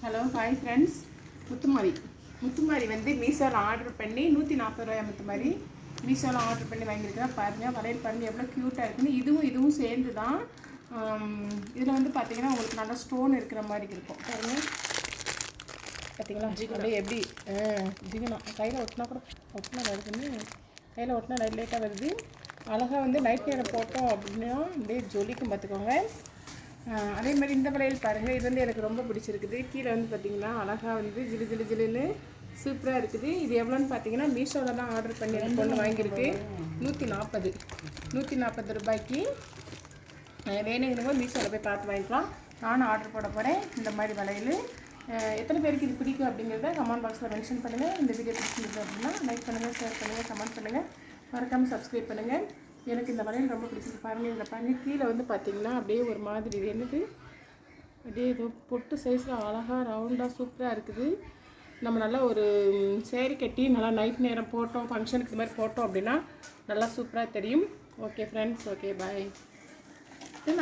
Hello hi friends. Muthumari வந்து மீஷோவில் order பண்ணி 140 ரூபாய் முத்துமாரி மீஷோவில் ஆர்டர் பண்ணி வாங்கியிருக்கிறேன். பாருங்கள் வளையல் பாருங்கள் எவ்வளோ க்யூட்டாக இருக்குன்னு. இதுவும் சேர்ந்து தான். இதில் வந்து பார்த்தீங்கன்னா உங்களுக்கு நல்லா ஸ்டோன் இருக்கிற மாதிரி இருக்கும். பாருங்கள் பார்த்தீங்களா அப்படியே எப்படி ஜிகனா கையில் ஒட்டினா கூட ஒட்டினா வருதுன்னு கையில் ஒட்டினா லைட்டாக வருது. அழகாக வந்து நைட் நேரம் போட்டோம் அப்படின்னா அப்படியே ஜொலிக்கும் பார்த்துக்கோங்க. அதே மாதிரி இந்த வளையல் பாருங்கள், இது வந்து எனக்கு ரொம்ப பிடிச்சிருக்குது. கீழே வந்து பார்த்திங்கன்னா அழகாக வந்து ஜிலுன்னு சூப்பராக இருக்குது. இது எவ்வளோன்னு பார்த்தீங்கன்னா மீஷோவில் தான் ஆர்டர் பண்ணி பொண்ணு வாங்கியிருக்கு. 140 ரூபாய்க்கு. வேணுங்கிறவங்க மீஷோவில் போய் பார்த்து வாங்கிக்கலாம். நானும் ஆர்டர் போட போகிறேன் இந்த மாதிரி வளையல். எத்தனை பேருக்கு இது பிடிக்கும் அப்படிங்கிறத கமெண்ட் பாக்ஸில் மென்ஷன் பண்ணுங்கள். இந்த வீடியோ பிடிச்சிருக்கு அப்படின்னா லைக் பண்ணுங்கள், ஷேர் பண்ணுங்கள், கமெண்ட் பண்ணுங்கள், மறக்காமல் சப்ஸ்கிரைப் பண்ணுங்கள். எனக்கு இந்த வளையல் ரொம்ப பிடிச்சிருக்கு. பாருங்கள் இதில் பாருங்கள் கீழே வந்து பார்த்திங்கன்னா அப்படியே ஒரு மாதிரி இது என்னது அப்படியே ஏதோ பொட்டு சைஸில் அழகாக ரவுண்டாக சூப்பராக இருக்குது. நம்ம நல்லா ஒரு சேரீ கட்டி நல்லா நைட் நேரம் போட்டோம், ஃபங்க்ஷனுக்கு இது மாதிரி போட்டோம் அப்படின்னா நல்லா சூப்பராக தெரியும். Okay friends, okay bye.